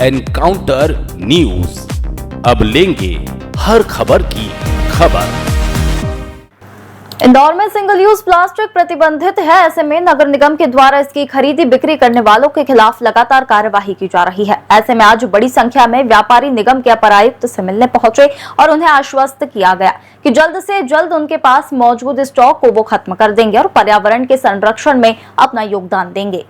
Encounter news, अब लेंगे हर खबर की खबर। इंदौर में सिंगल यूज प्लास्टिक प्रतिबंधित है। ऐसे में नगर निगम के द्वारा इसकी खरीदी बिक्री करने वालों के खिलाफ लगातार कार्यवाही की जा रही है। ऐसे में आज बड़ी संख्या में व्यापारी निगम के अपर आयुक्त से मिलने पहुंचे और उन्हें आश्वस्त किया गया कि जल्द से जल्द उनके पास मौजूद स्टॉक को वो खत्म कर देंगे और पर्यावरण के संरक्षण में अपना योगदान देंगे।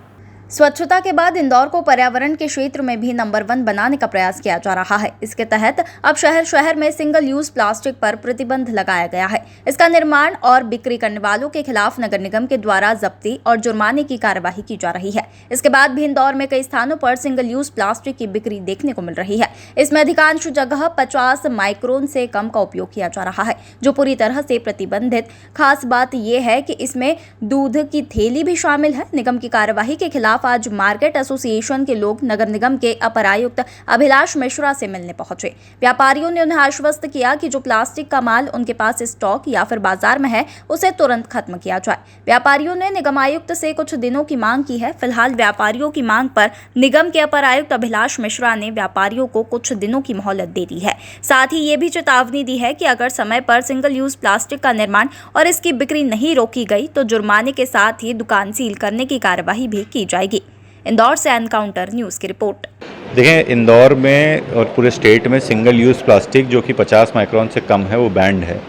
स्वच्छता के बाद इंदौर को पर्यावरण के क्षेत्र में भी नंबर 1 बनाने का प्रयास किया जा रहा है। इसके तहत अब शहर शहर में सिंगल यूज प्लास्टिक पर प्रतिबंध लगाया गया है। इसका निर्माण और बिक्री करने वालों के खिलाफ नगर निगम के द्वारा जब्ती और जुर्माने की कार्यवाही की जा रही है। इसके बाद भी इंदौर में कई स्थानों पर सिंगल यूज प्लास्टिक की बिक्री देखने को मिल रही है। इसमें अधिकांश जगह 50 माइक्रोन से कम का उपयोग किया जा रहा है, जो पूरी तरह से प्रतिबंधित। खास बात यह है कि इसमें दूध की थैली भी शामिल है। निगम की कार्यवाही के खिलाफ आज मार्केट एसोसिएशन के लोग नगर निगम के अपर आयुक्त अभिलाष मिश्रा से मिलने पहुंचे। व्यापारियों ने उन्हें आश्वस्त किया कि जो प्लास्टिक का माल उनके पास स्टॉक या फिर बाजार में है, उसे तुरंत खत्म किया जाए। व्यापारियों ने निगम आयुक्त से कुछ दिनों की मांग की है। फिलहाल व्यापारियों की मांग पर निगम के अपर आयुक्त अभिलाष मिश्रा ने व्यापारियों को कुछ दिनों की मोहलत दे दी है। साथ ही ये भी चेतावनी दी है कि अगर समय पर सिंगल यूज प्लास्टिक का निर्माण और इसकी बिक्री नहीं रोकी गई तो जुर्माने के साथ ही दुकान सील करने की कार्यवाही भी की जाएगी। इंदौर से एनकाउंटर न्यूज की रिपोर्ट। देखें, इंदौर में और पूरे स्टेट में सिंगल यूज़ प्लास्टिक जो कि 50 माइक्रोन से कम है वो बैंड है।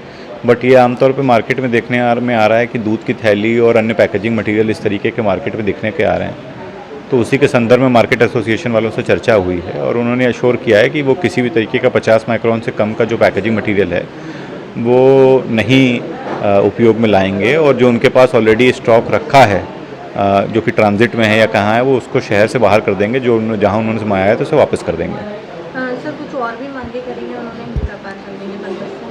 बट ये आमतौर पे मार्केट में देखने में आ रहा है कि दूध की थैली और अन्य पैकेजिंग मटेरियल इस तरीके के मार्केट में दिखने के आ रहे हैं। तो उसी के संदर्भ में मार्केट एसोसिएशन वालों से चर्चा हुई है और उन्होंने अश्योर किया है कि वो किसी भी तरीके का 50 माइक्रोन से कम का जो पैकेजिंग मटीरियल है वो नहीं उपयोग में लाएंगे और जो उनके पास ऑलरेडी स्टॉक रखा है जो कि ट्रांजिट में है या कहाँ है, वो उसको शहर से बाहर कर देंगे। जो जहाँ उन्होंने से मंगाया है तो उसे वापस कर देंगे। सर, कुछ और भी मांगे करेंगे उन्होंने?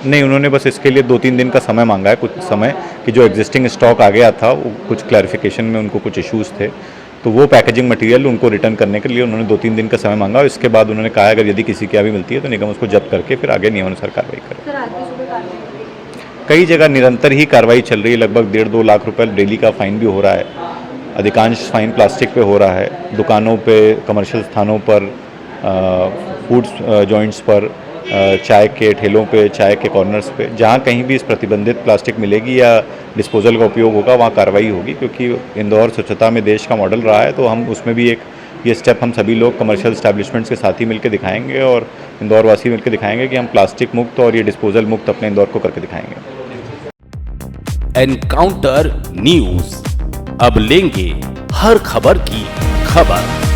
नहीं, उन्होंने बस इसके लिए 2-3 दिन का समय मांगा है, कुछ समय कि जो एग्जिस्टिंग स्टॉक आ गया था वो कुछ क्लैरिफिकेशन में उनको कुछ इश्यूज़ थे, तो वो पैकेजिंग मटेरियल उनको रिटर्न करने के लिए उन्होंने 2-3 दिन का समय मांगा और इसके बाद उन्होंने कहा अगर यदि किसी की अभी मिलती है तो निगम उसको जब्त करके फिर आगे नियमानुसार कार्रवाई करे। कई जगह निरंतर ही कार्रवाई चल रही है। लगभग 1.5-2 लाख रुपये डेली का फाइन भी हो रहा है। अधिकांश फाइन प्लास्टिक पे हो रहा है। दुकानों पे, कमर्शियल स्थानों पर, फूड जॉइंट्स पर, चाय के ठेलों पे, चाय के कॉर्नर्स पे, जहाँ कहीं भी इस प्रतिबंधित प्लास्टिक मिलेगी या डिस्पोजल का उपयोग होगा वहाँ कार्रवाई होगी। क्योंकि इंदौर स्वच्छता में देश का मॉडल रहा है, तो हम उसमें भी ये स्टेप हम सभी लोग कमर्शियल एस्टैब्लिशमेंट्स के साथ ही मिलकर दिखाएंगे और इंदौर वासी मिलकर दिखाएंगे कि हम प्लास्टिक मुक्त और ये डिस्पोजल मुक्त अपने इंदौर को करके दिखाएंगे। एनकाउंटर न्यूज, अब लेंगे हर खबर की खबर।